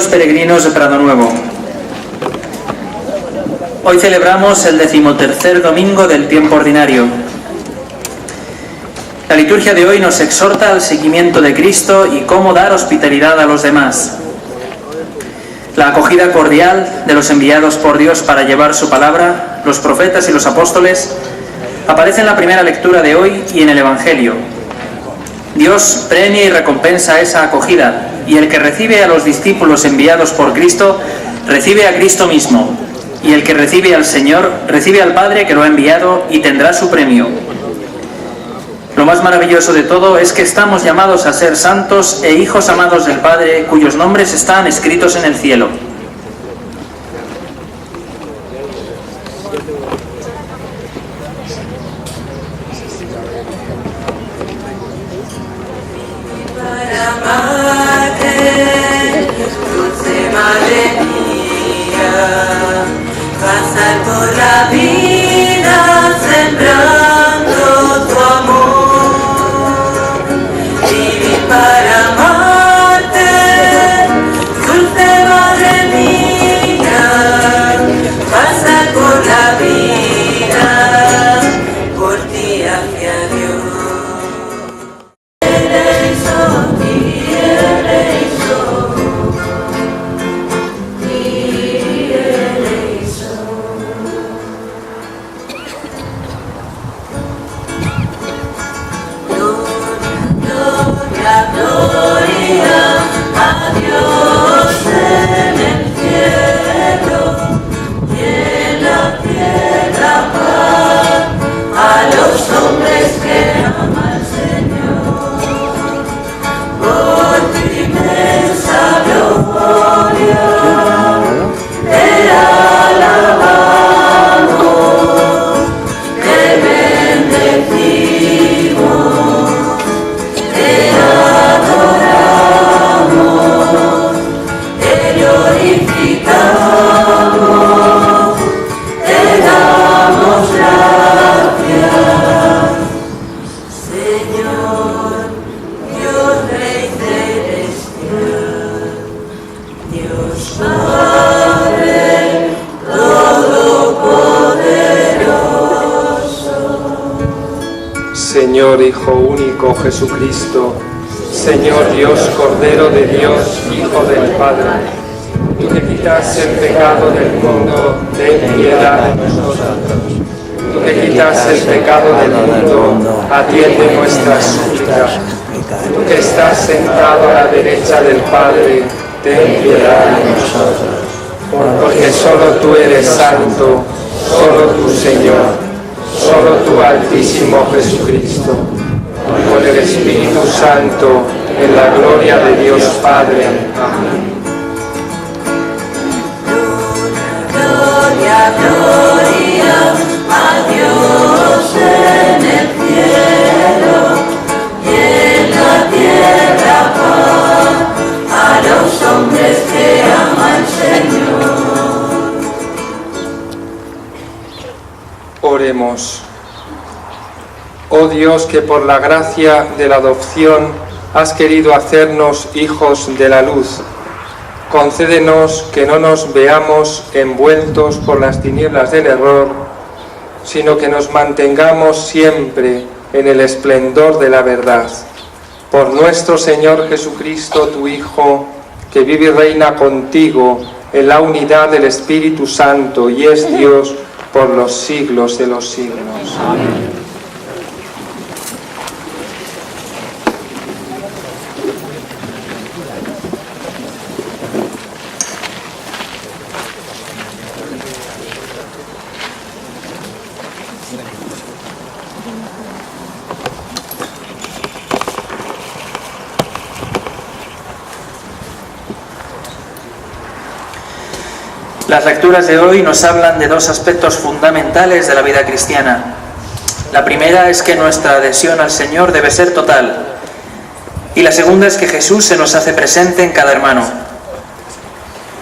Queridos peregrinos de Prado Nuevo, hoy celebramos el 13º domingo del tiempo ordinario. La liturgia de hoy nos exhorta al seguimiento de Cristo y cómo dar hospitalidad a los demás. La acogida cordial de los enviados por Dios para llevar su palabra, los profetas y los apóstoles, aparece en la primera lectura de hoy y en el Evangelio. Dios premia y recompensa esa acogida, y el que recibe a los discípulos enviados por Cristo, recibe a Cristo mismo, y el que recibe al Señor, recibe al Padre que lo ha enviado y tendrá su premio. Lo más maravilloso de todo es que estamos llamados a ser santos e hijos amados del Padre, cuyos nombres están escritos en el cielo. Señor Hijo único Jesucristo, Señor Dios, Cordero de Dios, Hijo del Padre, tú que quitas el pecado del mundo, ten piedad de nosotros. Tú que quitas el pecado del mundo, atiende nuestras súplicas. Tú que estás sentado a la derecha del Padre, ten piedad de nosotros. Porque solo tú eres santo, solo tú, Señor, solo tú, Altísimo Jesucristo, con el Espíritu Santo, en la gloria de Dios Padre. Amén. Gloria, gloria a Dios en el cielo y en la tierra paz a los hombres que ama el Señor. Oremos. Oh Dios, que por la gracia de la adopción has querido hacernos hijos de la luz, concédenos que no nos veamos envueltos por las tinieblas del error, sino que nos mantengamos siempre en el esplendor de la verdad. Por nuestro Señor Jesucristo, tu Hijo, que vive y reina contigo en la unidad del Espíritu Santo y es Dios por los siglos de los siglos. Amén. Las lecturas de hoy nos hablan de dos aspectos fundamentales de la vida cristiana. La primera es que nuestra adhesión al Señor debe ser total. Y la segunda es que Jesús se nos hace presente en cada hermano.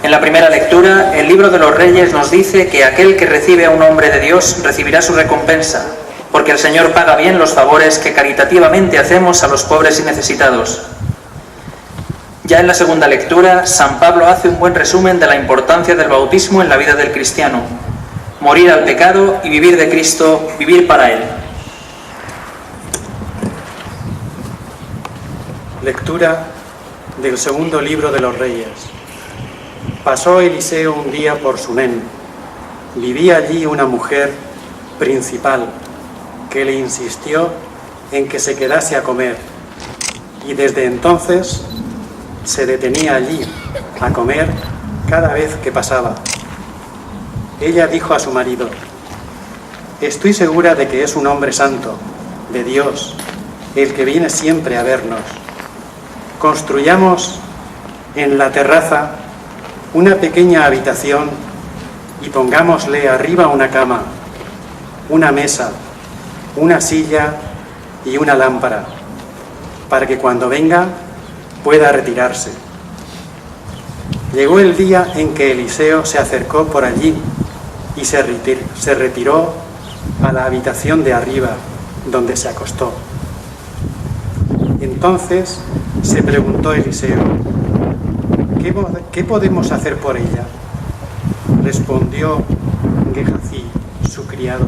En la primera lectura, el libro de los Reyes nos dice que aquel que recibe a un hombre de Dios recibirá su recompensa, porque el Señor paga bien los favores que caritativamente hacemos a los pobres y necesitados. Ya en la segunda lectura, San Pablo hace un buen resumen de la importancia del bautismo en la vida del cristiano. Morir al pecado y vivir de Cristo, vivir para Él. Lectura del segundo libro de los Reyes. Pasó Eliseo un día por Sunén. Vivía allí una mujer principal que le insistió en que se quedase a comer, y desde entonces se detenía allí a comer cada vez que pasaba. Ella dijo a su marido: «Estoy segura de que es un hombre santo, de Dios, el que viene siempre a vernos. Construyamos en la terraza una pequeña habitación y pongámosle arriba una cama, una mesa, una silla y una lámpara, para que cuando venga pueda retirarse». Llegó el día en que Eliseo se acercó por allí y se retiró a la habitación de arriba, donde se acostó. Entonces se preguntó Eliseo: ¿Qué podemos hacer por ella? Respondió Gehazi, su criado: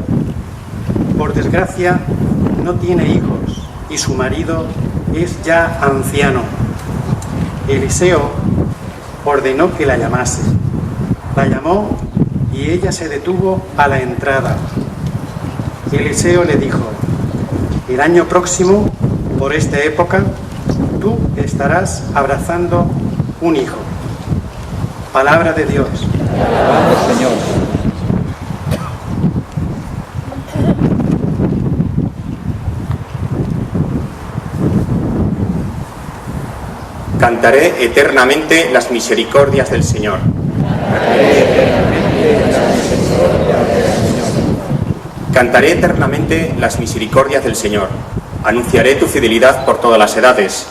«Por desgracia no tiene hijos y su marido es ya anciano». Eliseo ordenó que la llamase. La llamó y ella se detuvo a la entrada. Eliseo le dijo: «El año próximo, por esta época, tú estarás abrazando un hijo». Palabra de Dios. Alabado Señor. Cantaré eternamente las misericordias del Señor. Cantaré eternamente las misericordias del Señor. Anunciaré tu fidelidad por todas las edades.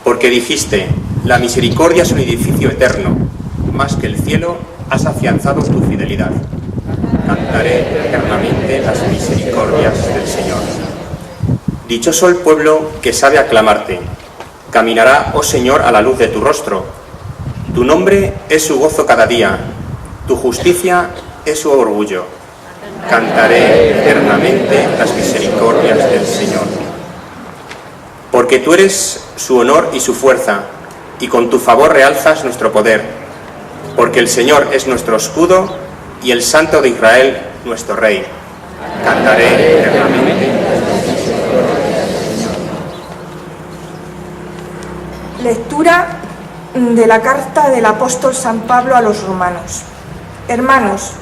Porque dijiste: la misericordia es un edificio eterno. Más que el cielo, has afianzado tu fidelidad. Cantaré eternamente las misericordias del Señor. Dichoso el pueblo que sabe aclamarte. Caminará, oh Señor, a la luz de tu rostro. Tu nombre es su gozo cada día. Tu justicia es su orgullo. Cantaré eternamente las misericordias del Señor. Porque tú eres su honor y su fuerza, y con tu favor realzas nuestro poder. Porque el Señor es nuestro escudo y el Santo de Israel nuestro Rey. Cantaré eternamente. Lectura de la carta del apóstol San Pablo a los romanos. Hermanos,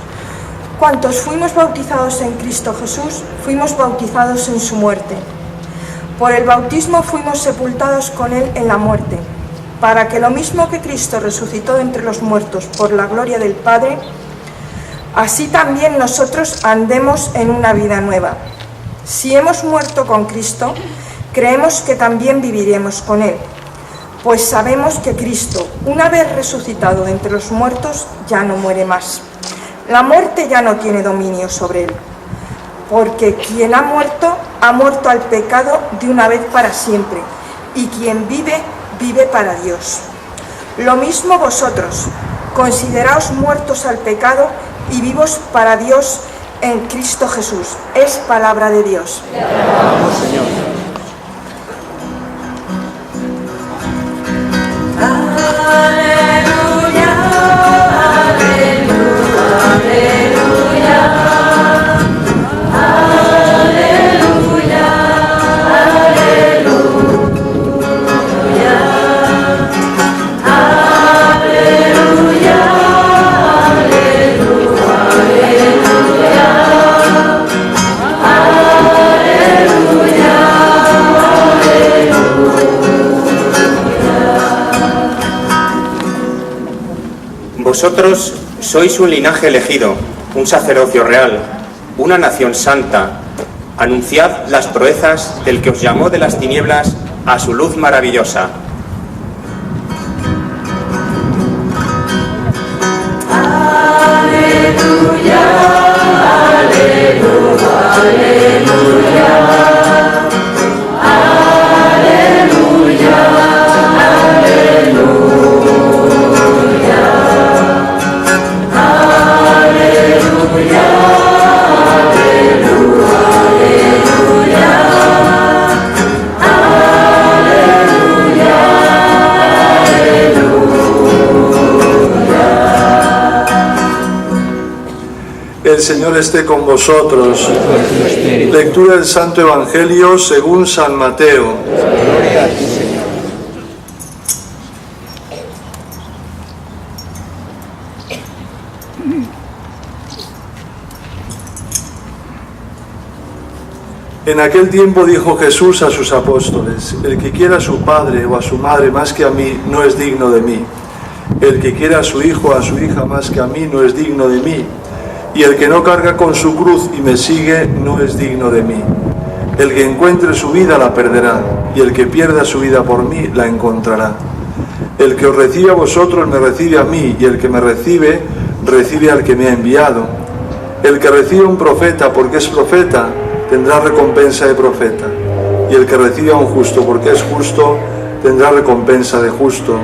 cuantos fuimos bautizados en Cristo Jesús, fuimos bautizados en su muerte. Por el bautismo fuimos sepultados con él en la muerte, para que lo mismo que Cristo resucitó de entre los muertos por la gloria del Padre, así también nosotros andemos en una vida nueva. Si hemos muerto con Cristo, creemos que también viviremos con él. Pues sabemos que Cristo, una vez resucitado de entre los muertos, ya no muere más. La muerte ya no tiene dominio sobre él, porque quien ha muerto al pecado de una vez para siempre, y quien vive, vive para Dios. Lo mismo vosotros, consideraos muertos al pecado y vivos para Dios en Cristo Jesús. Es palabra de Dios. Te alabamos, Señor. Vosotros sois un linaje elegido, un sacerdocio real, una nación santa. Anunciad las proezas del que os llamó de las tinieblas a su luz maravillosa. Aleluya, aleluya, aleluya. Aleluya, aleluya. El Señor esté con vosotros. Lectura del Santo Evangelio según San Mateo. Gloria a ti, Señor. En aquel tiempo dijo Jesús a sus apóstoles: el que quiera a su padre o a su madre más que a mí, no es digno de mí. El que quiera a su hijo o a su hija más que a mí, no es digno de mí. Y el que no carga con su cruz y me sigue, no es digno de mí. El que encuentre su vida la perderá, y el que pierda su vida por mí la encontrará. El que os recibe a vosotros me recibe a mí, y el que me recibe, recibe al que me ha enviado. El que recibe a un profeta porque es profeta, tendrá recompensa de profeta, y el que recibe a un justo porque es justo, tendrá recompensa de justo.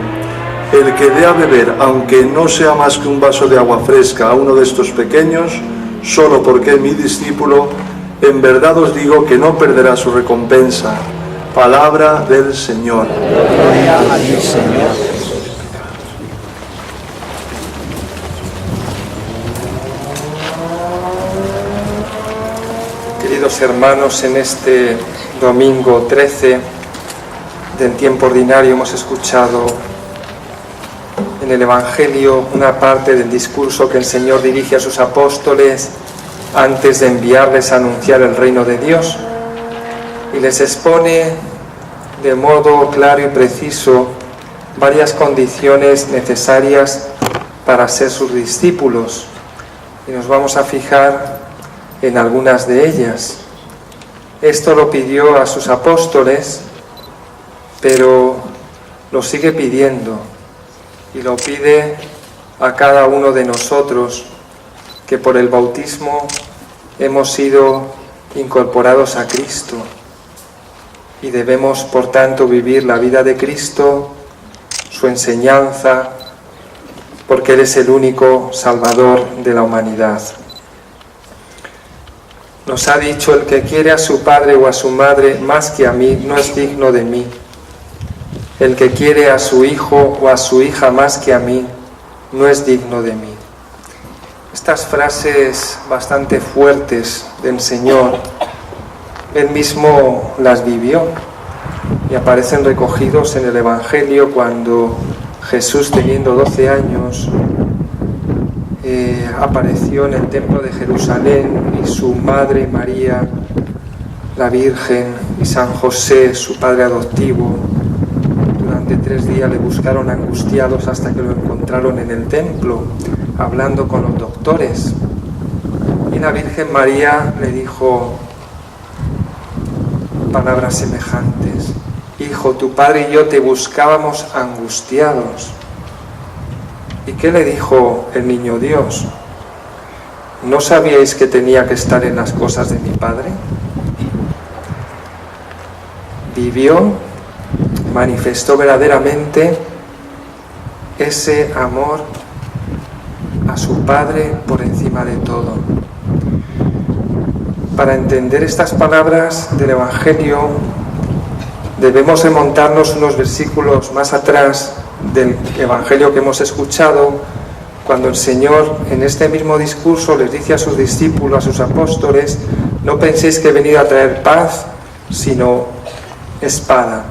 El que dé a beber, aunque no sea más que un vaso de agua fresca, a uno de estos pequeños, solo porque es mi discípulo, en verdad os digo que no perderá su recompensa. Palabra del Señor. Gloria a ti, Señor. Queridos hermanos, en este domingo 13 del tiempo ordinario hemos escuchado en el Evangelio una parte del discurso que el Señor dirige a sus apóstoles antes de enviarles a anunciar el reino de Dios, y les expone de modo claro y preciso varias condiciones necesarias para ser sus discípulos, y nos vamos a fijar en algunas de ellas. Esto lo pidió a sus apóstoles, pero lo sigue pidiendo, y lo pide a cada uno de nosotros, que por el bautismo hemos sido incorporados a Cristo, y debemos, por tanto, vivir la vida de Cristo, su enseñanza, porque Él es el único Salvador de la humanidad. Nos ha dicho: el que quiere a su padre o a su madre más que a mí, no es digno de mí. El que quiere a su hijo o a su hija más que a mí, no es digno de mí. Estas frases bastante fuertes del Señor, Él mismo las vivió, y aparecen recogidos en el Evangelio cuando Jesús, teniendo 12 años, apareció en el templo de Jerusalén, y su madre María, la Virgen, y San José, su padre adoptivo, durante 3 días le buscaron angustiados hasta que lo encontraron en el templo, hablando con los doctores. Y la Virgen María le dijo palabras semejantes: Hijo, tu padre y yo te buscábamos angustiados. ¿Y qué le dijo el niño Dios? ¿No sabíais que tenía que estar en las cosas de mi Padre? Vivió, manifestó verdaderamente ese amor a su Padre por encima de todo. Para entender estas palabras del Evangelio debemos remontarnos unos versículos más atrás del Evangelio que hemos escuchado, cuando el Señor en este mismo discurso les dice a sus discípulos, a sus apóstoles: no penséis que he venido a traer paz, sino espada.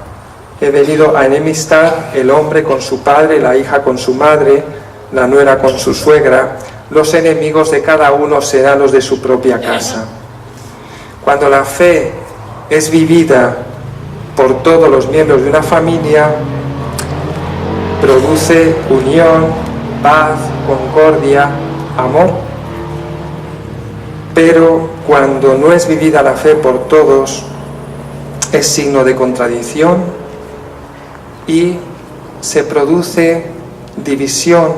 He venido a enemistar el hombre con su padre, la hija con su madre, la nuera con su suegra. Los enemigos de cada uno serán los de su propia casa. Cuando la fe es vivida por todos los miembros de una familia, produce unión, paz, concordia, amor. Pero cuando no es vivida la fe por todos, es signo de contradicción y se produce división,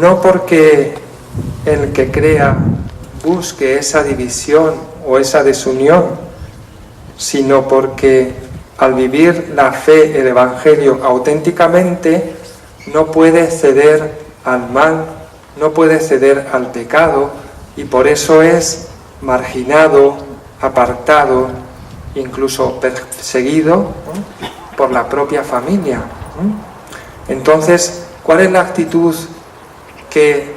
no porque el que crea busque esa división o esa desunión, sino porque al vivir la fe, el Evangelio auténticamente, no puede ceder al mal, no puede ceder al pecado, y por eso es marginado, apartado, incluso perseguido por la propia familia. Entonces, ¿cuál es la actitud que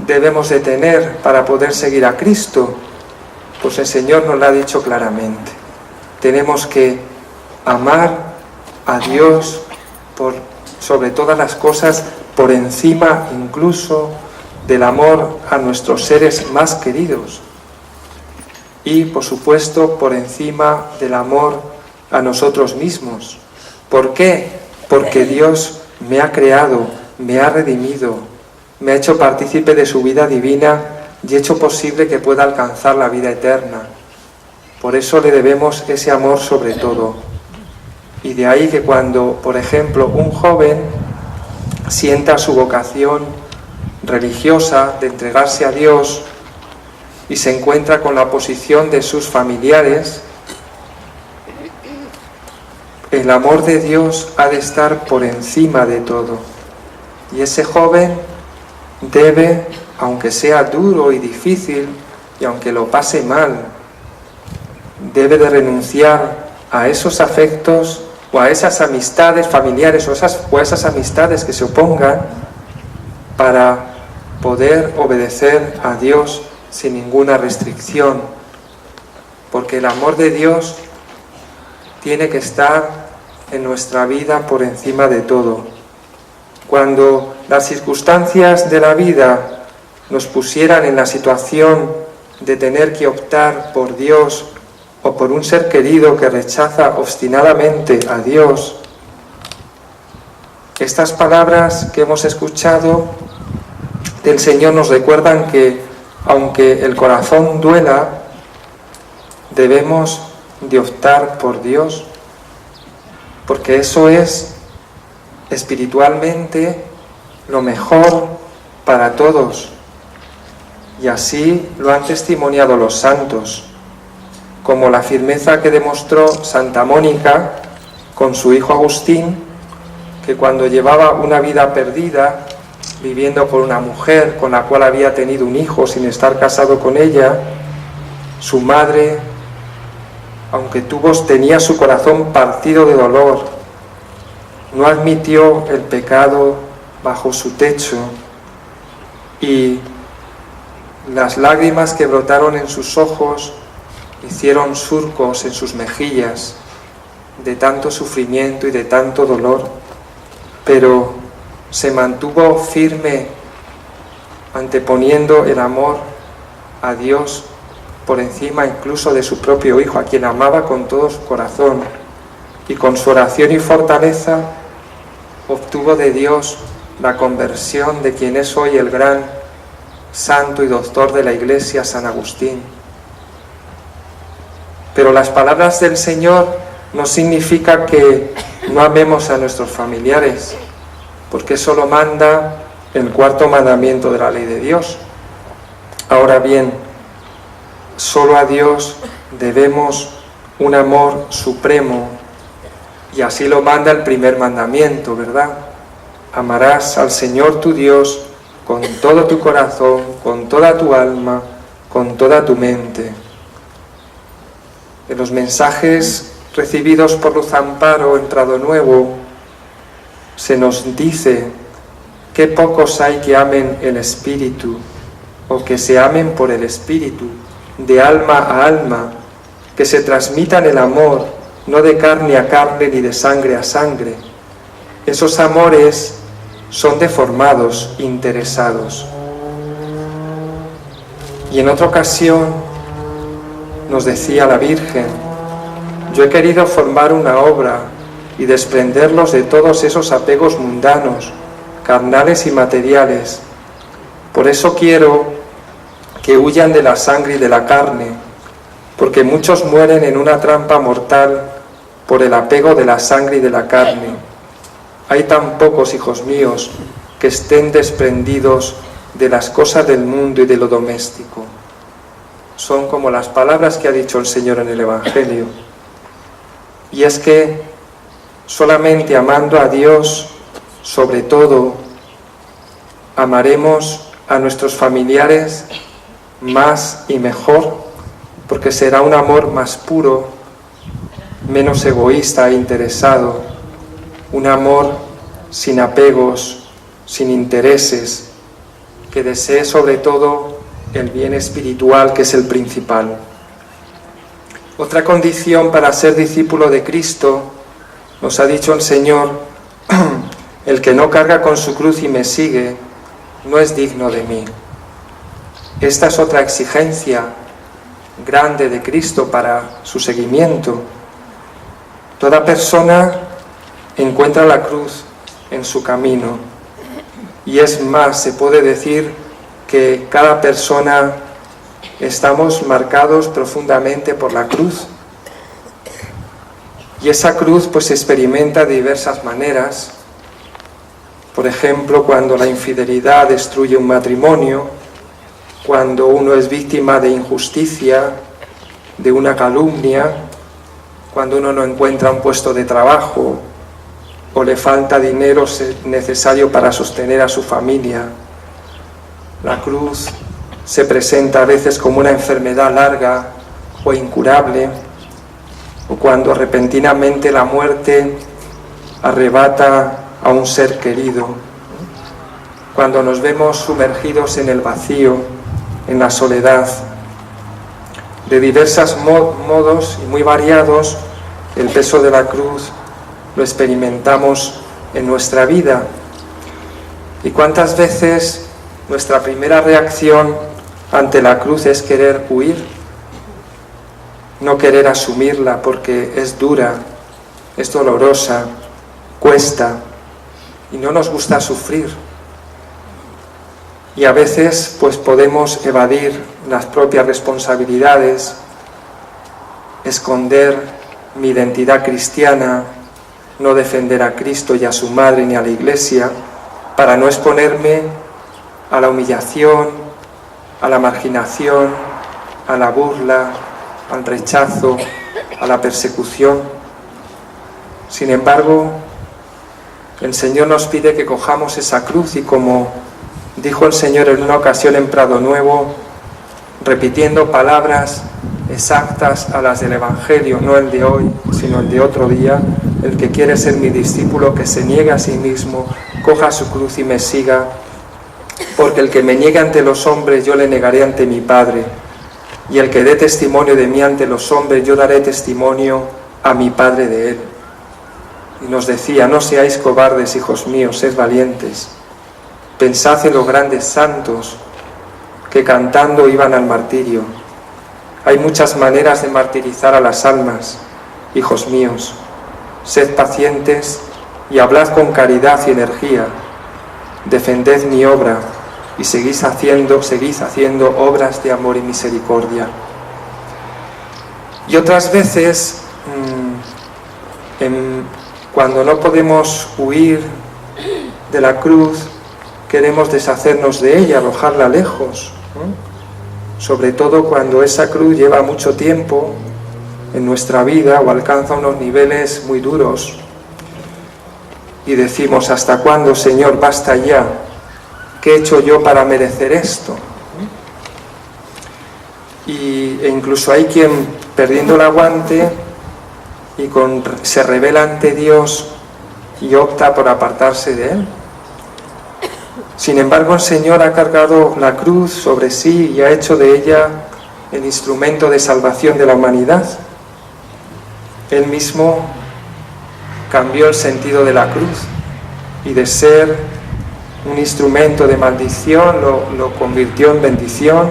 debemos de tener para poder seguir a Cristo? Pues el Señor nos lo ha dicho claramente. Tenemos que amar a Dios sobre todas las cosas, por encima incluso del amor a nuestros seres más queridos. Y, por supuesto, por encima del amor a nosotros mismos. ¿Por qué? Porque Dios me ha creado, me ha redimido, me ha hecho partícipe de su vida divina y hecho posible que pueda alcanzar la vida eterna. Por eso le debemos ese amor sobre todo. Y de ahí que cuando, por ejemplo, un joven sienta su vocación religiosa de entregarse a Dios y se encuentra con la oposición de sus familiares, el amor de Dios ha de estar por encima de todo. Y ese joven debe, aunque sea duro y difícil, y aunque lo pase mal, debe de renunciar a esos afectos o a esas amistades familiares o a esas amistades que se opongan para poder obedecer a Dios sin ninguna restricción. Porque el amor de Dios tiene que estar en nuestra vida por encima de todo. Cuando las circunstancias de la vida nos pusieran en la situación de tener que optar por Dios o por un ser querido que rechaza obstinadamente a Dios, estas palabras que hemos escuchado del Señor nos recuerdan que, aunque el corazón duela, debemos de optar por Dios, porque eso es espiritualmente lo mejor para todos. Y así lo han testimoniado los santos, como la firmeza que demostró Santa Mónica con su hijo Agustín, que cuando llevaba una vida perdida, viviendo con una mujer con la cual había tenido un hijo sin estar casado con ella, su madre, aunque tenía su corazón partido de dolor, no admitió el pecado bajo su techo, y las lágrimas que brotaron en sus ojos hicieron surcos en sus mejillas de tanto sufrimiento y de tanto dolor, pero se mantuvo firme anteponiendo el amor a Dios por encima incluso de su propio hijo, a quien amaba con todo su corazón, y con su oración y fortaleza obtuvo de Dios la conversión de quien es hoy el gran santo y doctor de la Iglesia, San Agustín. Pero las palabras del Señor no significa que no amemos a nuestros familiares, porque eso lo manda el cuarto mandamiento de la ley de Dios. Ahora bien, solo a Dios debemos un amor supremo, y así lo manda el primer mandamiento, ¿verdad? Amarás al Señor tu Dios con todo tu corazón, con toda tu alma, con toda tu mente. En los mensajes recibidos por Luz Amparo en Prado Nuevo se nos dice que pocos hay que amen el Espíritu o que se amen por el Espíritu, de alma a alma, que se transmitan el amor, no de carne a carne ni de sangre a sangre. Esos amores son deformados, interesados. Y en otra ocasión nos decía la Virgen: yo he querido formar una obra y desprenderlos de todos esos apegos mundanos, carnales y materiales. Por eso quiero que huyan de la sangre y de la carne, porque muchos mueren en una trampa mortal por el apego de la sangre y de la carne. Hay tan pocos, hijos míos, que estén desprendidos de las cosas del mundo y de lo doméstico. Son como las palabras que ha dicho el Señor en el Evangelio. Y es que solamente amando a Dios, sobre todo, amaremos a nuestros familiares más y mejor, porque será un amor más puro, menos egoísta e interesado, un amor sin apegos, sin intereses, que desee sobre todo el bien espiritual, que es el principal. Otra condición para ser discípulo de Cristo, nos ha dicho el Señor, el que no carga con su cruz y me sigue, no es digno de mí. Esta es otra exigencia grande de Cristo para su seguimiento. Toda persona encuentra la cruz en su camino, y es más, se puede decir que cada persona estamos marcados profundamente por la cruz, y esa cruz pues se experimenta de diversas maneras. Por ejemplo, cuando la infidelidad destruye un matrimonio, cuando uno es víctima de injusticia, de una calumnia, cuando uno no encuentra un puesto de trabajo o le falta dinero necesario para sostener a su familia. La cruz se presenta a veces como una enfermedad larga o incurable, o cuando repentinamente la muerte arrebata a un ser querido, cuando nos vemos sumergidos en el vacío, en la soledad. De diversos modos y muy variados, el peso de la cruz lo experimentamos en nuestra vida. ¿Y cuántas veces nuestra primera reacción ante la cruz es querer huir? No querer asumirla porque es dura, es dolorosa, cuesta y no nos gusta sufrir. Y a veces pues podemos evadir las propias responsabilidades, esconder mi identidad cristiana, no defender a Cristo y a su madre ni a la Iglesia, para no exponerme a la humillación, a la marginación, a la burla, al rechazo, a la persecución. Sin embargo, el Señor nos pide que cojamos esa cruz y, como dijo el Señor en una ocasión en Prado Nuevo, repitiendo palabras exactas a las del Evangelio, no el de hoy, sino el de otro día: el que quiere ser mi discípulo, que se niegue a sí mismo, coja su cruz y me siga, porque el que me niegue ante los hombres, yo le negaré ante mi Padre, y el que dé testimonio de mí ante los hombres, yo daré testimonio a mi Padre de él. Y nos decía: no seáis cobardes, hijos míos, sed valientes. Pensad en los grandes santos que cantando iban al martirio. Hay muchas maneras de martirizar a las almas, hijos míos. Sed pacientes y hablad con caridad y energía. Defended mi obra y seguid haciendo obras de amor y misericordia. Y otras veces, cuando no podemos huir de la cruz, queremos deshacernos de ella, arrojarla lejos, sobre todo cuando esa cruz lleva mucho tiempo en nuestra vida o alcanza unos niveles muy duros, y decimos: ¿hasta cuándo, Señor? Basta ya. ¿Qué he hecho yo para merecer esto? E incluso hay quien, perdiendo el aguante, se revela ante Dios y opta por apartarse de Él. Sin embargo, el Señor ha cargado la cruz sobre sí y ha hecho de ella el instrumento de salvación de la humanidad. Él mismo cambió el sentido de la cruz, y de ser un instrumento de maldición lo convirtió en bendición.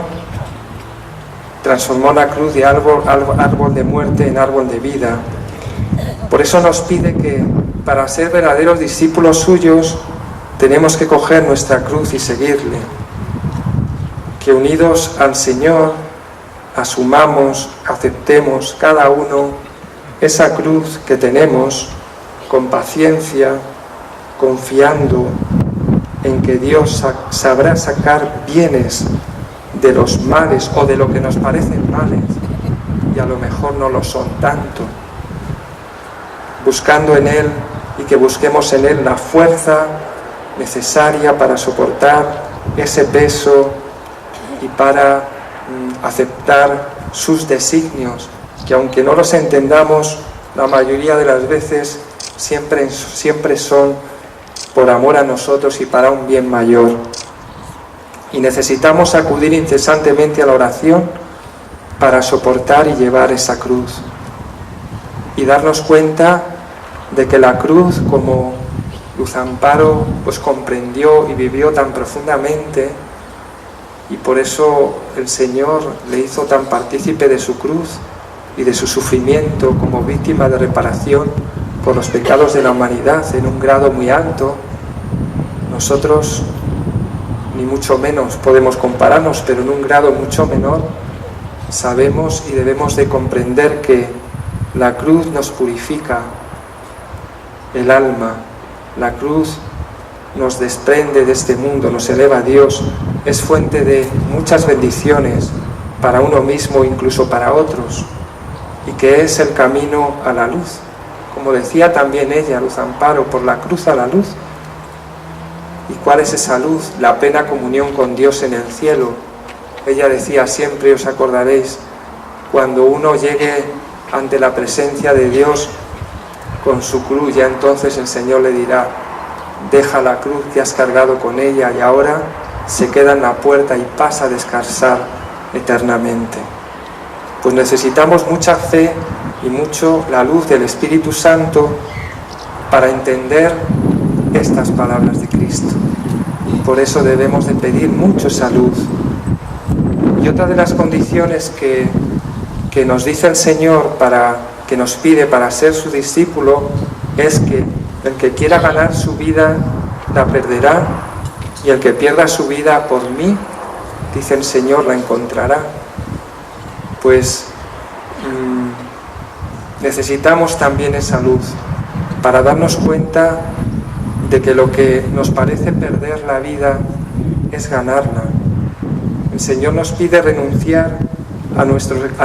Transformó la cruz de árbol de muerte en árbol de vida. Por eso nos pide que, para ser verdaderos discípulos suyos, tenemos que coger nuestra cruz y seguirle. Que unidos al Señor asumamos, aceptemos cada uno esa cruz que tenemos, con paciencia, confiando en que Dios sabrá sacar bienes de los males o de lo que nos parecen males, y a lo mejor no lo son tanto. Buscando en Él, y que busquemos en Él la fuerza necesaria para soportar ese peso y para aceptar sus designios, que aunque no los entendamos, la mayoría de las veces siempre son por amor a nosotros y para un bien mayor. y necesitamos acudir incesantemente a la oración para soportar y llevar esa cruz y darnos cuenta de que la cruz, como Luz Amparo pues comprendió y vivió tan profundamente, y por eso el Señor le hizo tan partícipe de su cruz y de su sufrimiento como víctima de reparación por los pecados de la humanidad en un grado muy alto. Nosotros ni mucho menos podemos compararnos, pero en un grado mucho menor sabemos y debemos de comprender que la cruz nos purifica el alma, la cruz nos desprende de este mundo, nos eleva a Dios, es fuente de muchas bendiciones para uno mismo, incluso para otros, y que es el camino a la luz. Como decía también ella, Luz Amparo, por la cruz a la luz. ¿Y cuál es esa luz? La plena comunión con Dios en el cielo. Ella decía siempre, os acordaréis, cuando uno llegue ante la presencia de Dios con su cruz, ya entonces el Señor le dirá, deja la cruz que has cargado con ella y ahora se queda en la puerta y pasa a descansar eternamente. Pues necesitamos mucha fe y mucho la luz del Espíritu Santo para entender estas palabras de Cristo. Por eso debemos de pedir mucho esa luz. Y otra de las condiciones que nos dice el Señor que nos pide para ser su discípulo es que el que quiera ganar su vida la perderá, y el que pierda su vida por mí, dice el Señor, la encontrará. Pues necesitamos también esa luz para darnos cuenta de que lo que nos parece perder la vida es ganarla. El Señor nos pide renunciar a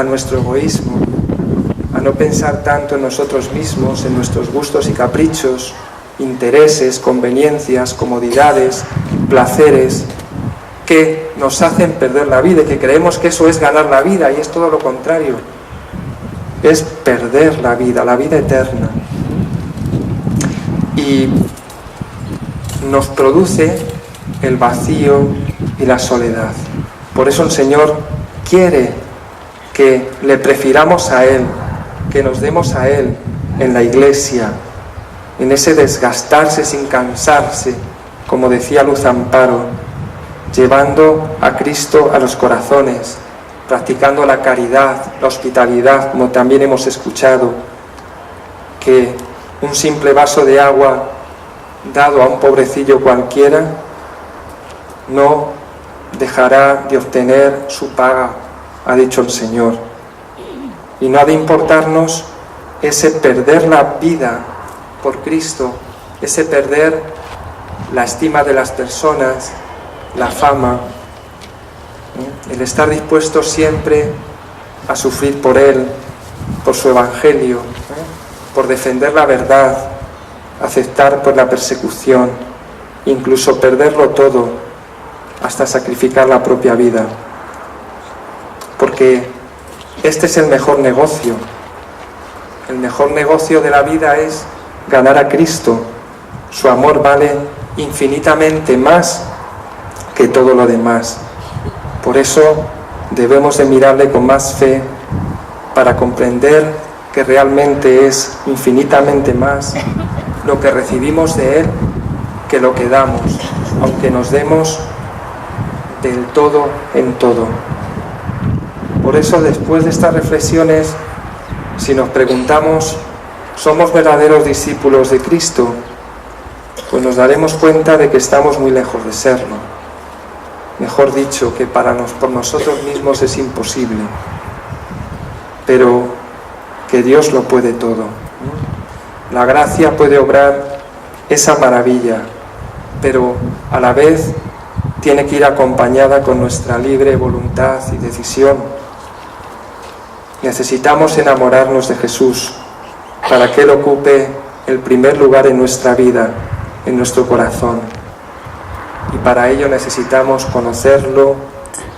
nuestro egoísmo, a no pensar tanto en nosotros mismos, en nuestros gustos y caprichos, intereses, conveniencias, comodidades, placeres, que nos hacen perder la vida y que creemos que eso es ganar la vida, y es todo lo contrario. Es perder la vida eterna. Y nos produce el vacío y la soledad. Por eso el Señor quiere que le prefiramos a Él, que nos demos a Él en la Iglesia, en ese desgastarse sin cansarse, como decía Luz Amparo, llevando a Cristo a los corazones, practicando la caridad, la hospitalidad, como también hemos escuchado, que un simple vaso de agua dado a un pobrecillo cualquiera no dejará de obtener su paga, ha dicho el Señor. Y no ha de importarnos ese perder la vida por Cristo, ese perder la estima de las personas, la fama, el estar dispuesto siempre a sufrir por Él, por su Evangelio, por defender la verdad, aceptar por la persecución, incluso perderlo todo, hasta sacrificar la propia vida. Porque este es el mejor negocio. El mejor negocio de la vida es ganar a Cristo. Su amor vale infinitamente más que todo lo demás. Por eso debemos de mirarle con más fe para comprender que realmente es infinitamente más lo que recibimos de Él que lo que damos, aunque nos demos del todo en todo. Por eso, después de estas reflexiones, si nos preguntamos, ¿somos verdaderos discípulos de Cristo? Pues nos daremos cuenta de que estamos muy lejos de serlo. Mejor dicho, que por nosotros mismos es imposible, pero que Dios lo puede todo. La gracia puede obrar esa maravilla, pero a la vez tiene que ir acompañada con nuestra libre voluntad y decisión. Necesitamos enamorarnos de Jesús para que Él ocupe el primer lugar en nuestra vida, en nuestro corazón. Y para ello necesitamos conocerlo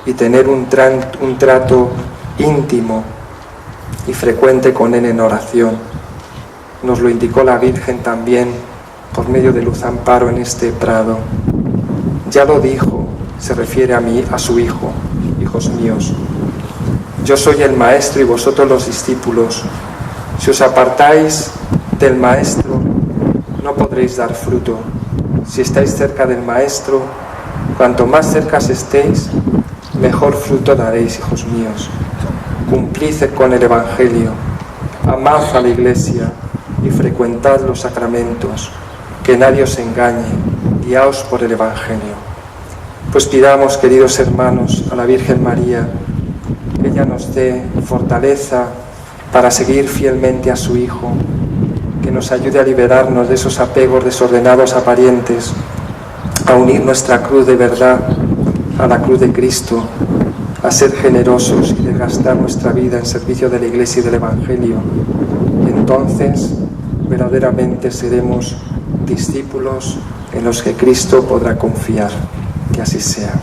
y tener un trato íntimo y frecuente con Él en oración. Nos lo indicó la Virgen también por medio de Luz Amparo en este prado. Ya lo dijo, se refiere a su Hijo. Hijos míos, yo soy el Maestro y vosotros los discípulos. Si os apartáis del Maestro, no podréis dar fruto. Si estáis cerca del Maestro, cuanto más cerca estéis, mejor fruto daréis, hijos míos. Cumplid con el Evangelio, amad a la Iglesia y frecuentad los sacramentos, que nadie os engañe, guiaos por el Evangelio. Pues pidamos, queridos hermanos, a la Virgen María, que ella nos dé fortaleza para seguir fielmente a su Hijo, que nos ayude a liberarnos de esos apegos desordenados a parientes, a unir nuestra cruz de verdad a la cruz de Cristo, a ser generosos y desgastar nuestra vida en servicio de la Iglesia y del Evangelio. Y entonces verdaderamente seremos discípulos en los que Cristo podrá confiar. Que así sea.